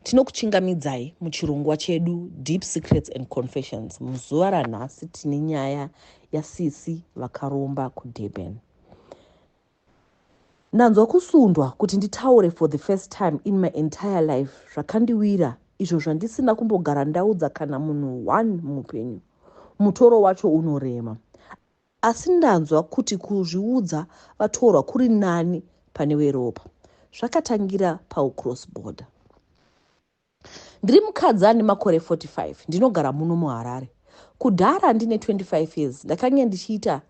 Tinokuchingamidzai muchirongwa chedu Deep Secrets and Confessions. Muzuva ranhasi tine nyaya yaSisi vakaromba kuDurban. Ndanzwa kusundwa kuti nditaure for the first time in my entire life. Zvakandiwira izvo zvandisina kumbogara ndaudza kana munhu 1 muupenyu. Mutoro wacho unorema. Asi ndanzwa kuti kuzviudza vatorwa kuri nani pane weropa. Zvakatangira cross border. Ndiri mukadzi ane makore 45. Ndinogara muno muHarare. Kudhara ndine 25 years. Ndakanga ndichiita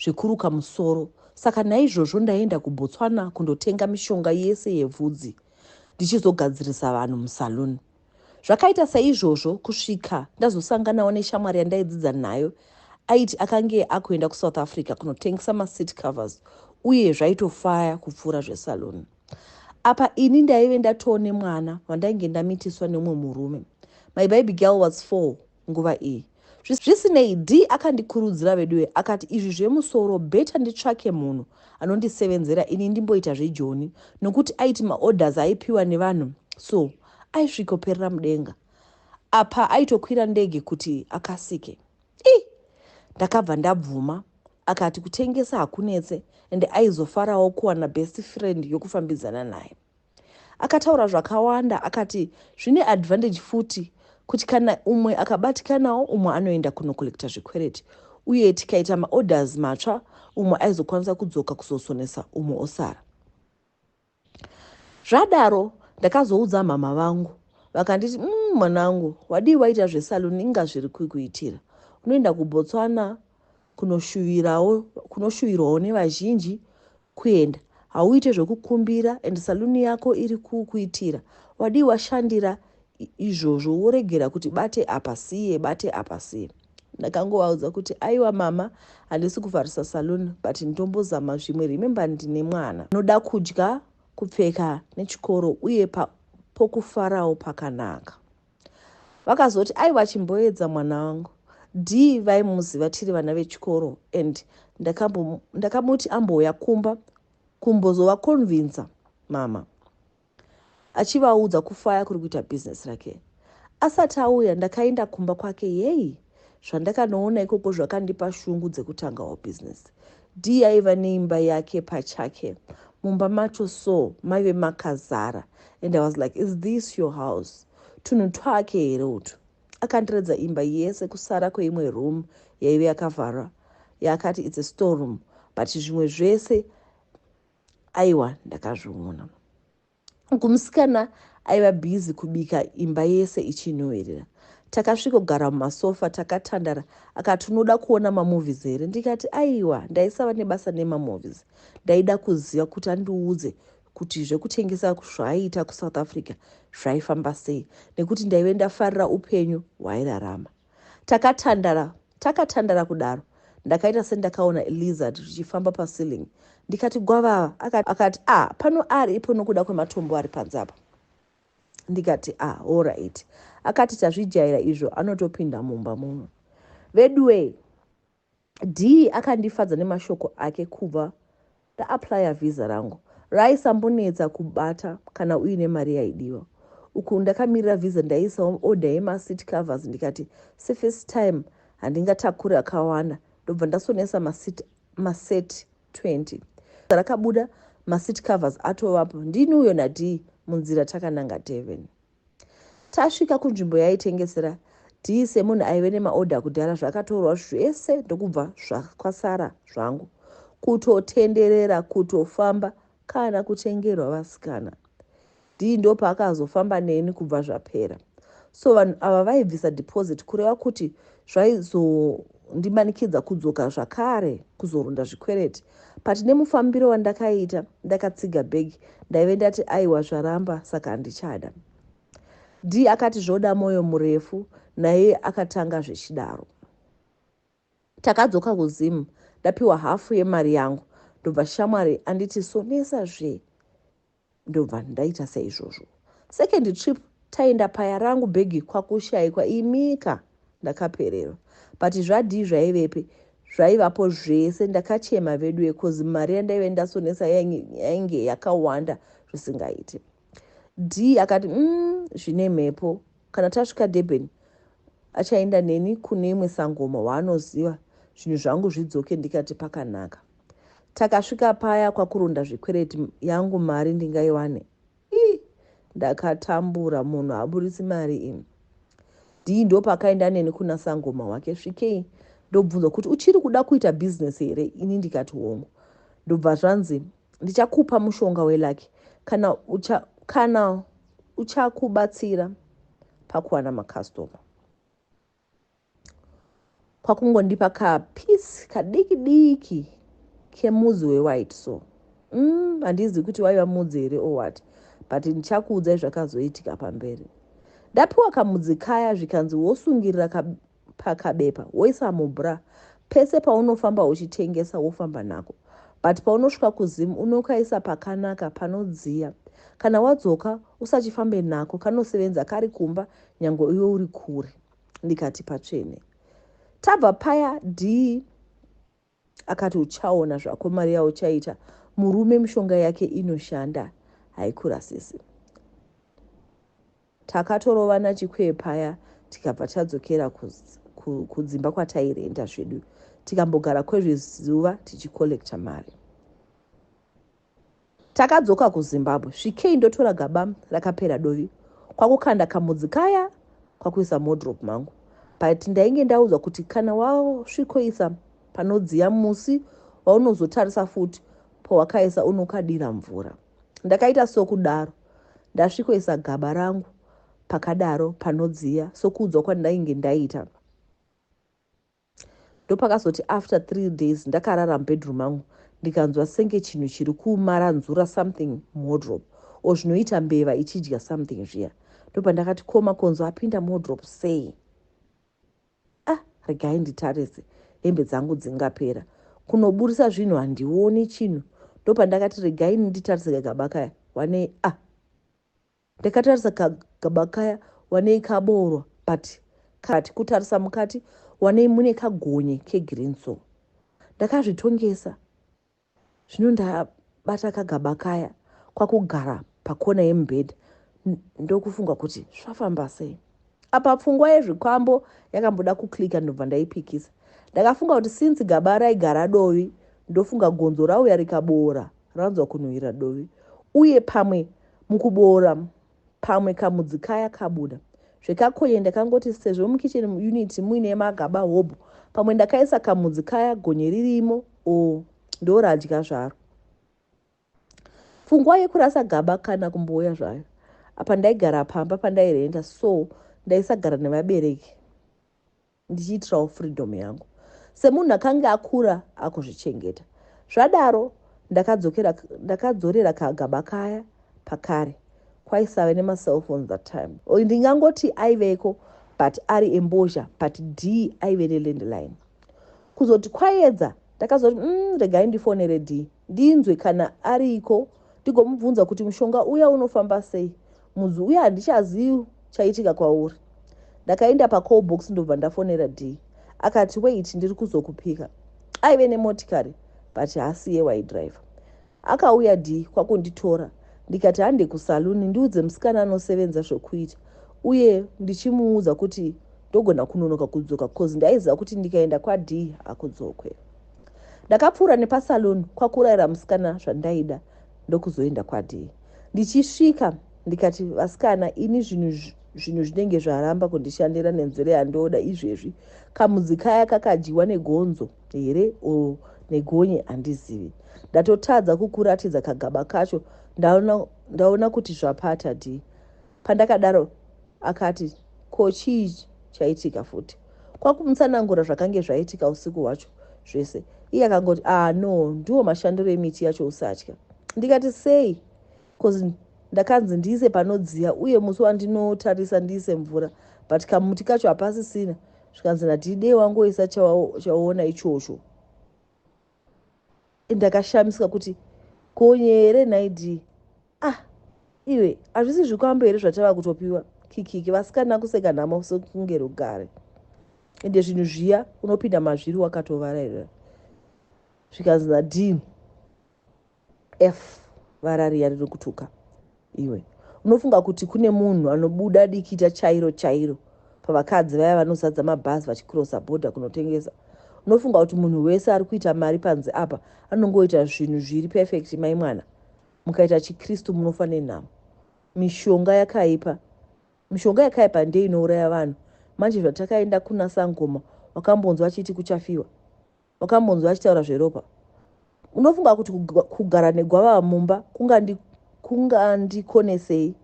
zvekuruka musoro. Saka naizvozvo ndaenda kuBotswana kundotenga mishonga yese yevhudzi ndichizogadzirisa vanhu musaluni. Zvakaita saizvozvo kusvika ndazosanganawo neshamwari yandaidzidza nayo aiti akange akuenda kuSouth Africa kunotengesa maseat covers uye zvaitofaya kupfuura zvesaluni. Apa ini ndaive ndatoo nemwana wandainge ndamitiswa nemumwe murume. My baby girl was 4 nguva iyi. Zvisinei D akandikurudzira veduwe akati izvi zvemusoro beta nditsvake munhu anondisevenzera ini ndimboita zvejoni nokuti aiti maorders aipiwa nevanhu so aisvikoperera mudenga. Apa aitokwira ndege kuti akasike. Ndakabva ndabvuma. Akati kutengesa hakunetse ende aizofarawo kuwana best friend yokufambidzana naye. Akataura zvakawanda akati zvine advantage futi kuti kana umwe akabatikanawo umwe anoenda kunokolekta zvikwereti uye tikaita maorders matsva umwe aizokwanisa kudzoka kuzosonesa umwe osara. Zvadaro ndakazoudza mama vangu vakanditi mwanangu wadii waita zvesaluni inga zviri kuitira. Unoenda kuBotswana kunoshuvirwawo nevazhinji kuenda. Hauite zvokukumbira and saluni yako iri kukuitira. Wadii washandira izvozvo woregera kuti bate apa siye bate apa siye. Ndakangovaudza kuti aiwa mama handisi kuvharisa saluni but ndombozama zvimwe. Remember ndine mwana noda kudya kupfeka nechikoro uye pokufarawo pakanaka. Vakazoti aiwa chimboedza mwana wangu. D vaimuziva tiri vana vechikoro and ndakamuti ambouya kumba kumbozova convinsa mama achivaudza kufaya kuri kuita business rake. Asati auya ndakaenda kumba kwake yei zvandakanoona ikoko zvakandipa shungu dzekutangawo business. D aiva neimba yake pachake. Mumba macho so maive makazara and I was like, is this your house? Tunhu twake here utu. Akandiredza imba yese kusara kweimwe room yaive yakavharwa yakati it's a storeroom but zvimwe zvese aiwa ndakazviona. Kumusikana aiva busy kubika imba yese ichinyoverera. Takasvikogara mumasofa takatandara akati unoda kuona mamovies here. Ndikati aiwa ndaisava nebasa nemamovies. Ndaida kuziva kuti andiudze kuti zvekutengesa zvaiita kuSouth Africa zvaifamba sei nekuti ndaive ndafarira upenyu hwairarama. Takatandara kudaro ndakaita sendakaona lizard richifamba paceiling. Ndikati gwavava. Akati pano ari ipo nokuda kwematombo ari panze apa. Ndikati all right. Akati tazvijaira izvo anotopinda mumba muno. Veduwe D akandifadza nemashoko ake kubva ndaaplya visa rangu. Raisambonetsa kubata kana uine mari yaidiwa. Uku ndakamirira visa ndaisawo order yemaseat covers ndikati first time handingatakuri akawanda ndobva ndasonesa maset 20. Rakabuda maseat covers atovapo. Ndini uyo naD munzira takananga Durban. Tasvika kunzvimbo yaitengesera D semunhu aive nemaorder kudhara zvakatorwa zvese ndokubva zvakasara zvangu. Kutotenderera kutofamba kana kutengerwa vasikana. D ndopaakazofamba neni kubva zvapera. So vanhu ava vaibvisa deposit kureva kuti zvaizondimanikidza kudzoka zvakare kuzoronda zvikwereti. But nemufambiro wandakaita ndakatsiga bhegi ndaive ndati aiwa zvaramba saka handichada. D akati zvoda moyo murefu naye akatanga zvechidaro. Takadzoka kuZim ndapiwa hafu yemari yangu ndobva shamwari anditi sonesa zve ndobva ndaita saizvozvo. Second trip taenda paya rangu bhegi kwakushayikwa imika ndakapererwa. But zvadhi zvaivepe zvaivapo zvese. Ndakachema vedu because mari yandaive ndasonesa yainge yakawanda zvisingaiti. D akati zvine mhepo. Kana tasvika Durban achaenda neni kune imwe sangoma waanoziva zvinhu zvangu zvidzoke. Ndikati pakanaka. Takasvika paya kwakuronda zvikwereti yangu mari ndingaiwane. Ndakatambura, munhu aburitsi mari ini. Ndii ndo pakaenda neni kuna sangoma wake. Svikei ndobvunzwa kuti uchiri kuda kuita bhizinesi here? Ini ndikati hongu. Ndobva zvanzi ndichakupa mushonga welaki kana uchakubatsira pakuwana makastoma. Kwakungondipa kapisi kadiki diki kemudzi wewhite so. Handizi kuti waiva mudzi here or what, but ndichakuudzai zvakazoitika pamberi. Ndapiwa kamudzi kaya zvikanzi wosungirira pakabepa woisa mubra. Pese paunofamba uchitengesa wofamba nako, but paunosvika kuzimu unokaisa pakanaka panodziya. Kana wadzoka usachifambe nako, kanosevenza kari kumba nyange iwe uri kure. Ndikati patsvene. Tabva paya D akati uchaona zvako mari yauchaita. Murume mishonga yake inoshanda. Haikura sisi. Takatorovana chikwee paya tikabva tadzokera kudzimba kwatairenda zvedu. Tikambogara kwezvezuva tichikolekta mari. Takadzoka kuZimbabwe. Svikei ndotora gaba rakapera dovi. Kwakukanda kamudzi kaya kwakuisa modrop mangu. But ndainge ndaudzwa kuti kana wasvikoisa panodziya musi waunozotarisa futi pawakaisa unokadira mvura. Ndakaita sokudaro. Ndasvikoisa gaba rangu pakadaro panodziya sokuudzwa kwandainge ndaita. Ndopakazoti after 3 days ndakarara mubedroom mangu ndikanzwa senge chinhu chiri kumaranzura something modrop o zvinoita mbeva ichidya something zviya. Ndopandakati koma konzo apinda modrop sei? Regai nditarise hembe dzangu dzingapera. Kunoburisa zvinhu handioni chinhu. Ndopandakati regai nditarise gaba kaya wanei ndakatarisa kagaba kaya wanei kaborwa, but kati kutarisa mukati wanei mune kagonye kegreen so. Ndakazvitongesa. Zvino ndabata kagaba kaya kwakugara pakona yemubhedha. Ndokufunga kuti zvafamba sei. Apa pfungwa yezvikwambo yakamboda kuklika ndobva ndaipikisa. Ndakafunga kuti since gaba raigara dovi, ndofunga gonzo rauya rikaboora ranzwa kunhuhwira dovi. Uye pamwe mukuboora pamwe kamudzi kaya kabuda. Zvekakonye ndakangoti sezvo mukicheni unit muine magaba hobho, pamwe ndakaisa kamudzi kaya gonye ririmo ndoradya zvaro. Pfungwa yekurasa gaba kana kumbouya zvayo. Apa ndaigara pamba pandairenda so ndaisagara nevabereki ndichiitirawo freedom yangu. Semunhu akanga akura akuzvichengeta. Zvadaro ndakadzorera kagaba kaya pakare. Kwaisava nemaselphones that time. Ndingangoti aiveko but ari embozha, but D aive nelandline. Kuzoti kwaedza ndakazoti regai ndifonere D ndinzwe kana ariko ndigomubvunza kuti mushonga uya unofamba sei. Mudzi uya handichazivi chaitika kwauri. Ndakaenda pacall box ndobva ndafonera D. Akati wait ndiri kuzokupika. Aive nemotikari but haasiye waidriver. Akauya D kwakunditora. Ndikati hande kusaluni ndiudze musikana anosevenza zvokuita. Uye ndichimuudza kuti ndogona kunonoka kudzoka cause ndaiziva kuti ndikaenda kwaD akudzokwe. Ndakapfuura nepasaluni kwakurayira musikana zvandaida ndokuzoenda kwaD. Ndichisvika ndikati vasikana ini zvinhu zvinenge zvaramba kundishandira nenzira yandoda izvezvi. Kamudzi kaya kakadyiwa negonzo here o negonye handizivi. Ndatotadza kukuratidza kagaba kacho. Ndaona kuti zvapata D. Pandakadaro akati ko chii chaitika futi. Kwakumutsanangura zvakange zvaitika usiku hwacho zvese. Iye akangoti no ndiwo mashandiro emiti yacho usatya. Ndikati sei? Cause ndakanzi ndiise panodziya uye musi wandinotarisa ndiise mvura, but kamuti kacho hapasisina. Zvikanzi nadide wangoisa chaona ichocho. Ndakashamisika kuti konyere naidi. Iwe hazvisi zvikwambo here zvatava kutopiwa kikiki vasikana kuseka nhama sokunge rugare. Ende zvinhu zviya unopinda mazviri wakatovarayira. Zvikanzi naD F varariya riri kutuka. Iwe unofunga kuti kune munhu anobuda dikita chairo pavakadzi vaya vanozadza mabhazi vachikrosa bhodha kunotengesa. Unofunga kuti munhu wese ari kuita mari panze apa anongoita zvinhu zviri perfect. Mai mwana, mukaita chikristu munofa nenhamo. Mishonga yakaipa ndiyo inouraya vanhu. Manje zvatakaenda kuna Sangoma, wakambonzwa achiti kuchafiwa, wakambonzwa achitaura zveropa. Unofunga kuti kugara negwava mumba kungandikonesei?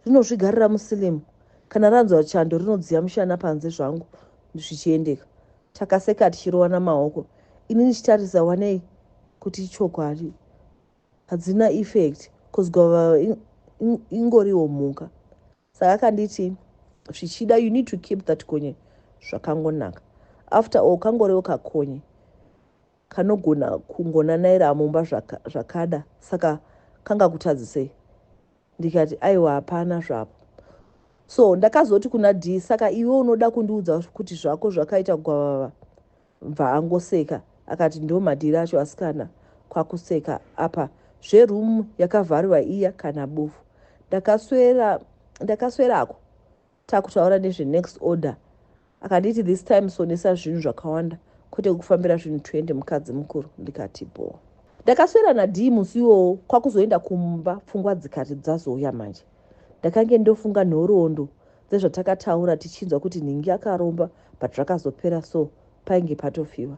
Rinozvigarira musilimu. Kana ranzwa chando rinodziya mushana panze zvangu zvichiendeka. Takaseka tichirova namaoko. Ini ndichitarisa wanei kuti chokwadi hadzina effect cause gwava ingoriwo mhuka. Saka akanditi zvichida you need to keep that konye zvakangonaka. After all kangoriwo kakonye kanogona kungonanaira mumba zvakada. Saka kanga kutadzisei? Ndikati aiwa hapana zvapo. So ndakazoti kuna D, saka iwe unoda kundiudza kuti zvako zvakaita gwavava bva angoseka. Akati ndo madhiri acho asikana kwakuseka apa zverumu yakavhariwa iya kana bofu. Ndakaswerako takutaura nezve next order. Akanditi this time sonesa zvinhu zvakawanda kwete kufambira zvinhu 20 mukadzi mukuru. Ndikati bo. Ndakaswera naD musi iwowo kwakuzoenda kumba pfungwa dzikati dzazouya manje. Ndakange ndofunga nhoroondo dzezvatakataura tichinzwa kuti nhingi akaromba but zvakazopera so painge patofiwa.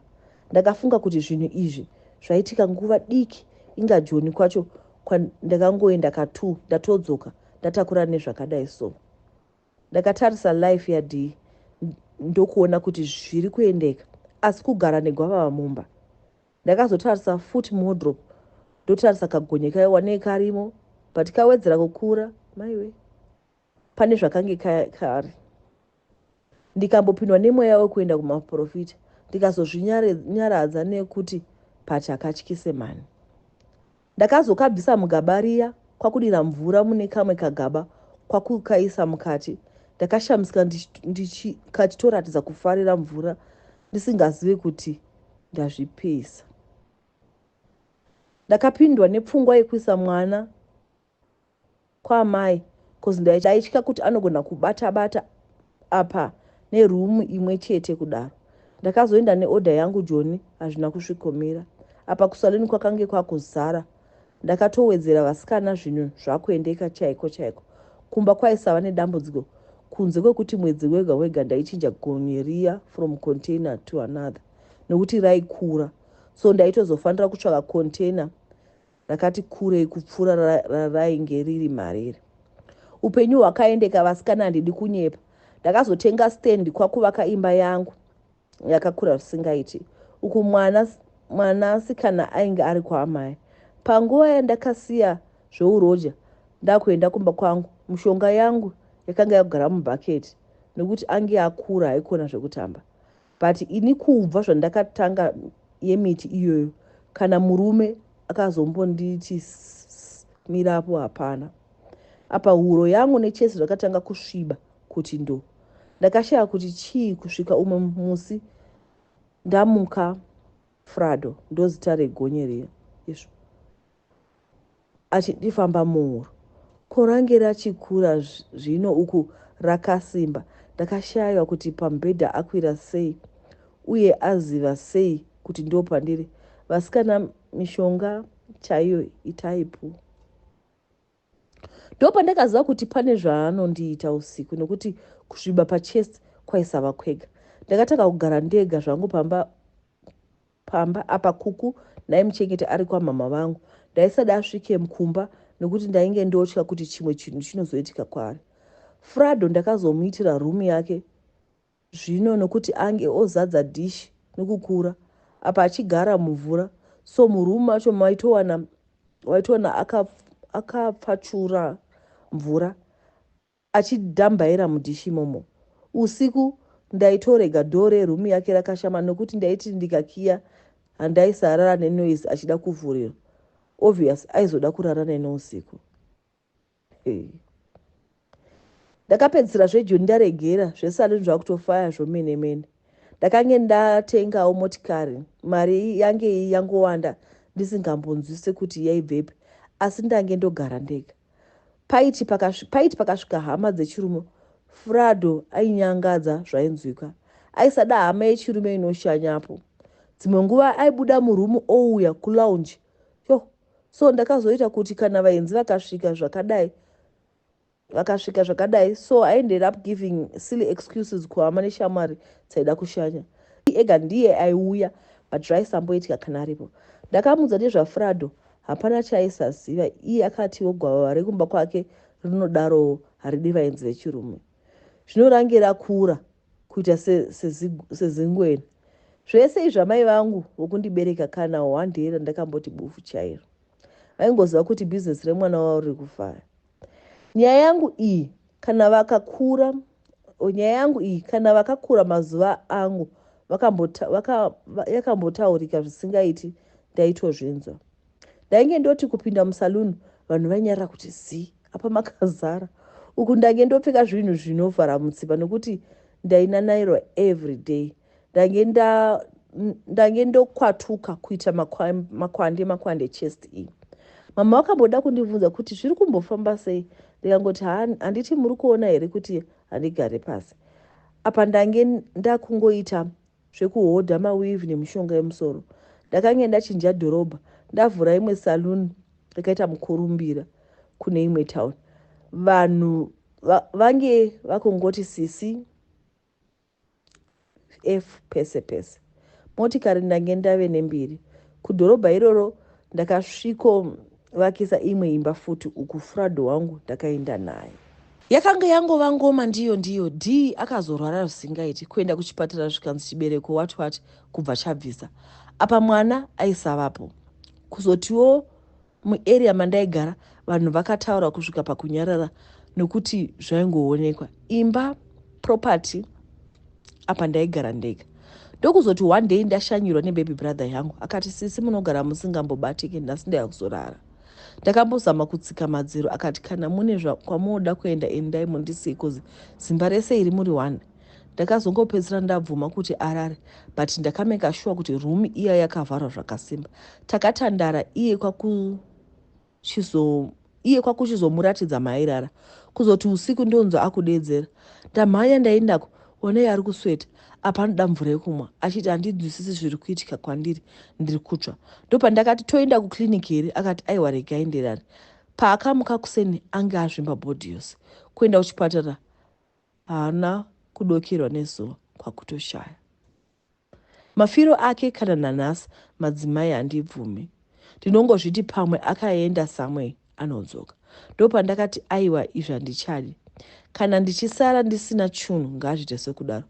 Ndakafunga kuti zvinhu izvi zvaitika nguva diki inga Joni kwacho kwandakangoenda katu ndatodzoka ndatakura nezvakadai so. Ndakatarisa life yaD ndokuona kuti zviri kuendeka asi kugara negwava mumba. Ndakazotarisa foot wardrobe ndotarisa kagonye kaiwa nekarimo but kawedzera kukura maiwe. Pane zvakange kari. Ndikambopindwa nemweya wekuenda kumaprofita ndikazozvinyaradza nekuti pachakatyise mani. Ndakazokabvisa mugaba riya kwakudira mvura mune kamwe kagaba kwakukaisa mukati. Ndakashamisika kachitoratidza kufarira mvura ndisingazivi kuti ndazvipisa. Ndakapindwa nepfungwa yekuisa mwana kwamai cause ndaitya kuti anogona kubata apa nerumu imwe chete kudaro. Ndakazoenda neoda yangu Joni hazvina kusvikomira. Apa kusaleni kwakange kwakuzara. Ndakatowedzera vasikana zvinhu zvakuendeka chaiko. Kumba kwaisava nedambudziko kunze kwekuti mwedzi wega ndaichinja gonye riya from container to another nekuti raikura. So ndaitozofanira kutsvaka container rakati kurei kupfuura rainge riri mariri. Upenyu hwakaendeka vasikana handidi kunyepa. Ndakazotenga stand kwakuvaka imba yangu yakakura zvisingaiti. Uku mwanasikana ainge ari kwaamai. Panguva yandakasiya zveuroja ndakuenda kumba kwangu, mushonga yangu yakanga yagara mubhaketi nekuti ange akura haikona zvekutamba. But ini kubva zvandakatanga yemiti iyoyo kana murume akazombonditi mirapo hapana. Apa huro yangu nechese zvakatanga kusviba kuti ndo. Ndakashaya kuti chii kusvika umwe musi ndamuka Frado ndozita regonye riya. Izvo achindifamba muhuro. Korange rachikura zvino uku rakasimba. Ndakashaywa kuti pambedha akwira sei uye aziva sei kuti ndo pandiri. Vasikana mishonga chaiyo itaipu. Ndopa ndakaziva kuti pane zvaanondiita usiku nekuti kusviba pachest kwaisava kwega. Ndakataka kugara ndega zvangu pamba apa kuku ndaimuchengeta ari kwamama vangu. Ndaisada asvike mukumba nekuti ndainge ndotya kuti chimwe chinhu chinozoitika kwaari. Frado ndakazomuitira rumu yake zvino nokuti ange ozadza dishi nekukura apa achigara muvura. So murumu macho waitowana akapfachura mvura achidhambaira mudhishi momo. Usiku ndaitorega dore rumu yake rakashama nokuti ndaiti ndikakiya handaisarara nenoise achida kuvhurira. Obvious aizoda kurara nenousiku. Ndakapedzisira zveJoni ndaregera zvesaluni zvakutofaya zvomene. Ndakange ndatengawo motikari. Mari yange yangowanda ndisingambonzwise kuti yaibvepi asi ndange ndogara ndega. paiti pakasvika hama dzechirume, Frado ainyangadza zvainzwika. Aisada hama yechirume inoshanyapo. Dzimwe nguva aibuda murumu ouya kulaunji. So ndakazoita kuti kana vaenzi vakasvika zvakadai, so I ended up giving silly excuses kuhama neshamwari dzaida kushanya. Ega ndiye aiuya, but zvaisamboitika kana aripo. Ndakamudza nezvaFrado, hapana chaaisaziva. Iye akatiwo gwavava rekumba kwake rinodaro haridi vaenzi vechirume. Zvinorangira kura kuita sezingweni. Zvese izvi amai vangu vokundibereka kana wandera ndakamboti bufu chairo. Vaingoziva kuti bhizinesi remwana wavo riri kufara. Nyaya yangu iyi kana vakakura mazuva angu yakambotaurika zvisingaiti, ndaitozvinzwa. Ndainge ndoti kupinda musaluni vanhu vainyarara kuti zii apa makazara. Uku ndange ndopfeka zvinhu zvinovhara mutsipa nokuti ndainanairwa every day. Ndange ndokwatuka kuita makwande chest iyi. Mama wakamboda kundibvunza kuti zviri kumbofamba sei. Ndikangoti handiti muri kuona here kuti handigare pasi. Apa ndange ndakungoita zvekuhodha mawivi nemishonga yemusoro. Ndakange ndachinja dhorobha, ndavhura imwe saluni rakaita mukurumbira kune imwe town. Vanhu vange vakongoti sisi F pese pese. Motikari ndange ndave nembiri. Kudhorobha iroro ndakasvikovakisa imwe imba futi, uku Frado wangu ndakaenda naye. Yakanga yangova ngoma ndiyo. D akazorwara zvisingaiti, kuenda kuchipatara zvikanzi chibereko wati kubva chabvisa. Apa mwana aisavapo. Kuzotiwo muarea mandaigara vanhu vakataura kusvika pakunyarara nokuti zvaingoonekwa. Imba property apa ndaigara ndega. Ndokuzoti one day ndashanyirwa nebaby brother yangu. Akati sisi munogara musingambobatiki, nhasi ndakuzorara. Ndakambozama kutsika madziro. Akati kana mune kwamunoda kuenda endai mundisiye kozi zimba rese iri muri one. Ndakazongopedzera ndabvuma kuti arare, but ndakameka sure kuti room iya yakavharwa zvakasimba. Takatandara iye kwakuchizomuratidza mairara. Kuzoti usiku ndonzwa akudedzera. Ndamhanya ndaendako, onai ari kusweta. Apa anoda mvura yekumwa. Achiti handinzwisisi zviri kuitika kwandiri, ndiri kutsva. Ndopandakati toenda kukliniki here. Akati aiwa regai ndirare. Paakamuka kuseni anga azvimba bhodhi yose. Kuenda kuchipatara haana kudokerwa nezuva, kwakutoshaya. Mafiro ake kana nanhasi madzimai handibvumi. Ndinongozviti pamwe akaenda samwe anodzoka. Ndopandakati aiwa izvi handichadi. Kana ndichisara ndisina chunhu ngazviite sekudaro.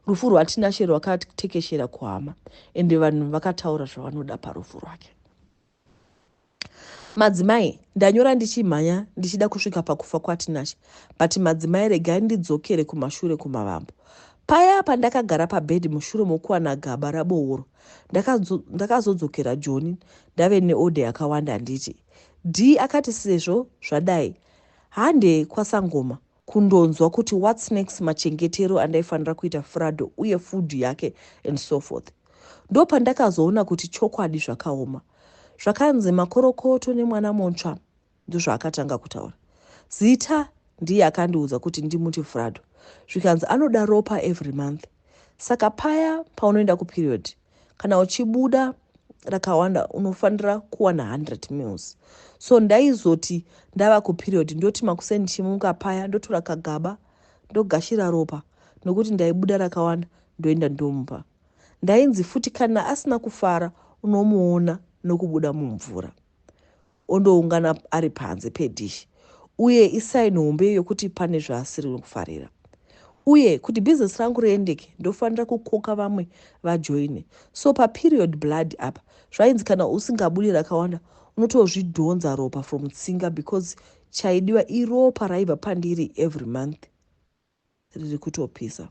Rufu rwatinashe rwakatekeshera kuhama, ende vanhu vakataura zvavanoda parufu rwake. Madzimai, ndanyora ndichimhanya ndichida kusvika pakufa kwaTinashe, but madzimai regai ndidzokere kumashure kumavambo. Paya pandakagara pabhedhi mushure mokuwana gaba rabohoro, ndakazodzokera Joni ndave neodha yakawanda nditi. D akati sezvo zvadai, hande kwasangoma kundonzwa kuti what's next machengetero andaifanira kuita Frado uye food yake and so forth. Ndopandakazoona kuti chokwadi zvakaoma. Zvakanzi makorokoto nemwana mutsva ndozvaakatanga kutaura. Zita ndiye akandiudza kuti ndimuti Frado. Zvikanzi anoda ropa every month. Saka paya paunoenda kuperiod, kana uchibuda rakawanda unofanira kuwana 100 mils. So ndaizoti ndava kuperiod ndoti makuseni chimuka paya ndotora kagaba ndogashira ropa nokuti ndaibuda rakawanda ndoenda ndomupa. Ndainzi futi kana asina kufara unomuona nokubuda mumvura. Ondoungana ari panze pedhishi. Uye isaini hombe yokuti pane zvaasiri kufarira. Uye kuti business rangu riendeke ndofanira kukoka vamwe vajoine. So period blood apa zvainzi kana usingabudi rakawanda unotozvidhonza ropa from tsinga because chaidiwa iropa raibva pandiri every month riri kutopisa.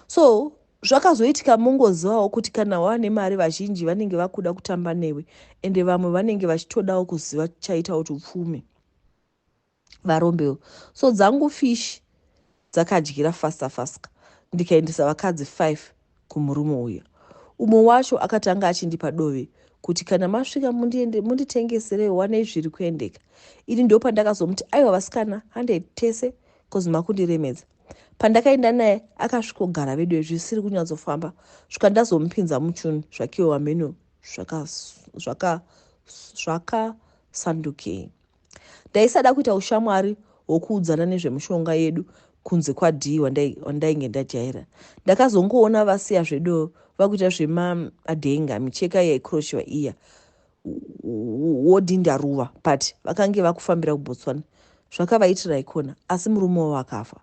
So zvakazoitika mungozivawo kuti kana wane mari vazhinji vanenge vakuda kutamba newe, ende vamwe vanenge vachitodawo kuziva chaita kuti upfume varombewo. So dzangu fish dzakadyira fasta ndikaendesa vakadzi 5 kumurume uya. Umwe wacho akatanga achindipa dove kuti kana masvika munditengeserewo wanei zviri kuendeka. Ini ndo pandakazomuti aiwa vasikana handei tese kozi makundiremedza. Pandakaenda naye akasvikogara vedu zvisiri kunyatsofamba svika ndazomupinza muchuni zvakiwo wameno zvakasandukei. Ndaisada kuita ushamwari hwokuudzana nezvemushonga yedu kunze kwadhii wandainge ndajaira. Ndakazongoona vasiya zvedu vakuita zvemaadhenga micheka yaikroshiwa iya wodhindaruva but vakange vakufambira kuBotswana. Zvakavaitira ikona asi murume wavo akafa.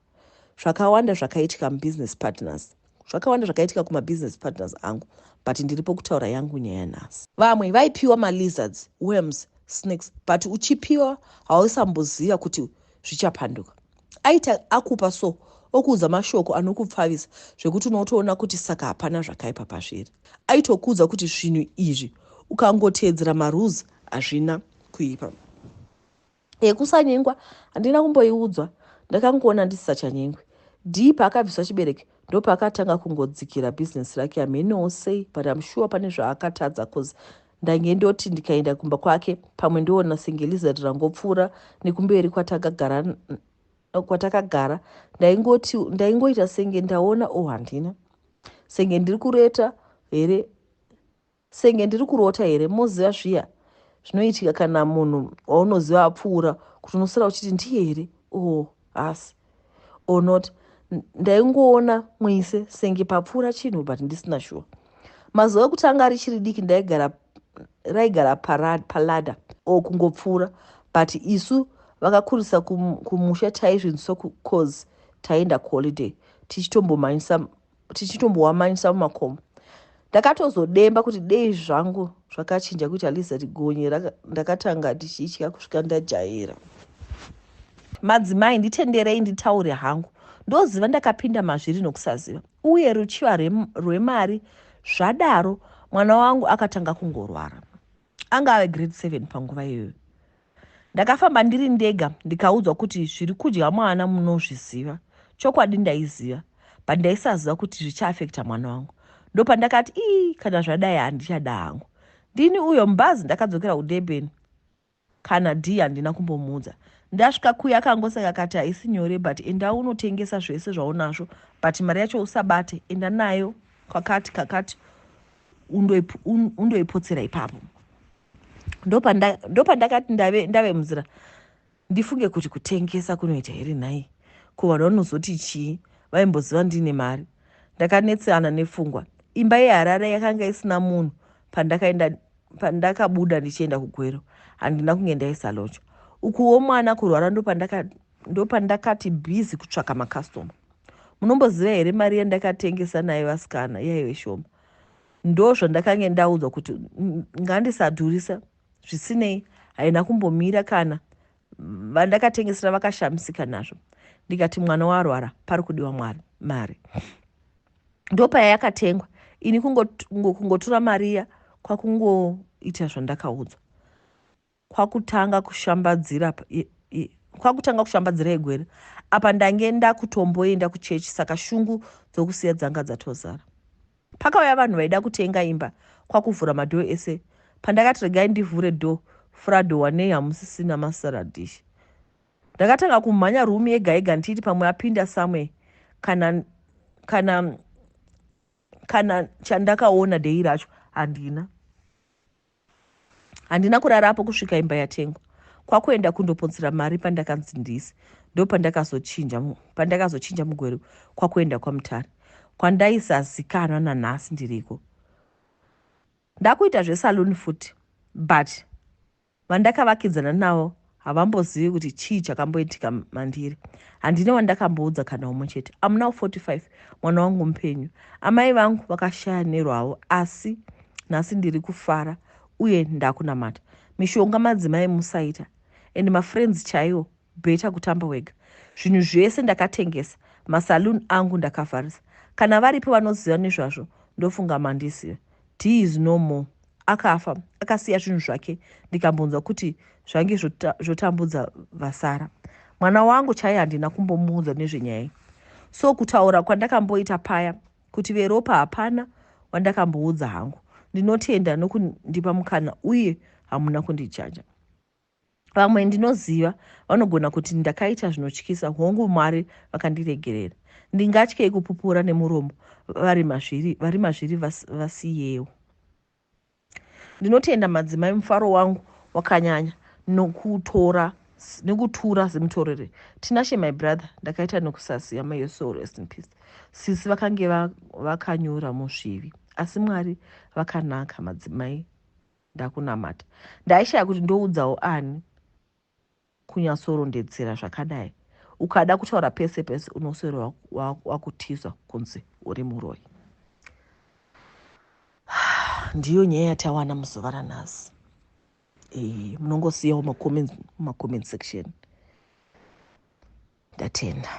Zvakawanda zvakaitika mubusiness partners. Zvakawanda zvakaitika kumabusiness partners angu but ndiripo kutaura yangu nyaya nhasi. Vamwe vaipiwa malizards, worms, snakes but uchipiwa hausamboziva kuti zvichapanduka. Aita akupa so okuudza mashoko anokupfavisa zvekuti unotoona kuti saka hapana zvakaipa pazviri. Aitokudza kuti zvinhu izvi ukangoteedzera marules hazvina kuipa. Kusanyengwa handina kumboiudzwa, ndakangoona ndisisachanyengwi. Dhii paakabviswa chibereko ndo paakatanga kungodzikira business rake amhenowo sei but I'm sure pane zvaakatadza cause ndange ndoti ndikaenda kumba kwake pamwe ndoona senge lizard rangopfuura nekumberi kwatakagara ndaingoita senge ndaona handina senge ndiri kureta here senge ndiri kurota here. Moziva zviya zvinoitika kana munhu waunoziva apfuura kuti unosara uchiti ndiye here hasi or not. Ndaingoona mwise senge papfuura chinhu but ndisina sure. Mazuva ekutanga richiri diki raigara palada kungopfuura but isu vakakurisa kumusha taizvinzwa cause taenda kuholiday tichitombowamanyisa mumakomo. Ndakatozodemba kuti dei zvangu zvakachinja kuti lizard gonye ndakatanga ndichitya kusvika ndajaira. Madzimai nditenderei nditaure hangu. Ndoziva ndakapinda mazviri nokusaziva uye ruchiva rwemari zvadaro mwana wangu akatanga kungorwara. Anga ave grade 7 panguva iyoyo. Ndakafamba ndiri ndega ndikaudzwa kuti zviri kudya mwana munozviziva. Chokwadi ndaiziva but ndaisaziva kuti zvichaafekta mwana wangu. Ndopandakati kana zvadai handichada hangu. Ndini uyo mubhazi ndakadzokera kuDurban kana dhii handina kumbomuudza. Ndasvika kuya akangosaka kati haisi nyore but enda unotengesa zvese zvaunazvo but mari yacho usabate, enda nayo kakati undoipotsera ipapo. Ndopandakati ndave muzira ndifunge kuti kutengesa kunoita here nhai, kuva vanozoti chii, vaimboziva ndine mari. Ndakanetsana nepfungwa. Imba yeHarare yakanga isina munhu pandakabuda ndichienda kuGwero. Handina kunge ndaisa locho. Ukuwo mwana kurwara ndopandakati bhizi kutsvaka makastoma. Munomboziva here mari yandakatengesa nayo vasikana yaive shoma. Ndo zvandakange ndaudzwa kuti ngandisadhurisa zvisinei, haina kumbomira kana vandakatengesera vakashamisika nazvo. Ndikati mwana warwara pari kudiwa mari. Ndopayakatengwa. Ini kungotora mariya kwakungoita zvandakaudzwa. Kwakutanga kushambadzira eGwere. Apa ndange ndakutomboenda kuchechi saka shungu dzokusiya dzanga dzatozara. Pakauya vanhu vaida kutenga imba kwakuvhura madhoo ese. Pandakati regai ndivhure dhoo, fura wanei hamusisina masaradhishi. Ndakatanga kumhanya rumi yega yega nditi pamwe apinda samwe kana chandakaona dhei racho handina kurarapo kusvika imba yatengwa. Kwakuenda kundoponzera mari pandakanzi ndisi. Ndo pandakazochinja muGwere kwakuenda kwaMutare kwandaisazikanwa nanhasi ndiriko. Ndakuita zvesaluni futi but vandakavakidzana navo havambozivi kuti chii chakamboitika mandiri. Handina wandakamboudza kana umwe chete. I'm now 45, mwana wangu mupenyu. Amai vangu vakashaya nerwavo asi nhasi ndiri kufara uye ndakunamata. Mishonga madzimai musaita and mafriends chaiwo beta kutamba wega. Zvinhu zvese ndakatengesa, masaluni angu ndakavharisa. Kana varipo vanoziva nezvazvo ndofunga mandisiva. He is no more. Akafa, akasiya zvinhu zvake. Ndikambonzwa kuti zvange zvotambudza vasara. Mwana wangu chaiye handina kumbomuudza nezvenyaya. So kutaura kwandakamboita paya kuti veropa hapana wandakamboudza hangu. ndinotenda nokundipa mukana uye hamuna kundijaja. Vamwe ndinoziva vanogona kuti ndakaita zvinotyisa, hongu Mwari vakandiregerera. Ndingatyei kupupura nemuromo vari mazviri vasiyewo. Ndinotenda madzimai, mufaro wangu wakanyanya nekutura zimutorere. Tinashe my brother, ndakaita nokusasiya, may your soul rest in peace. Sisi vakange vakanyura musvivi, asi Mwari vakanaka. Madzimai, ndakunamata. Ndaishaya kuti ndoudzawo ani kunyatsorondedzera zvakadai. Ukada kutaura pese pese unoswera wakutiswa kunzi uri muroyi. Ndiyo nyaya yatawana muzuva ranhasi. Munongosiyawo comment section. Ndatenda.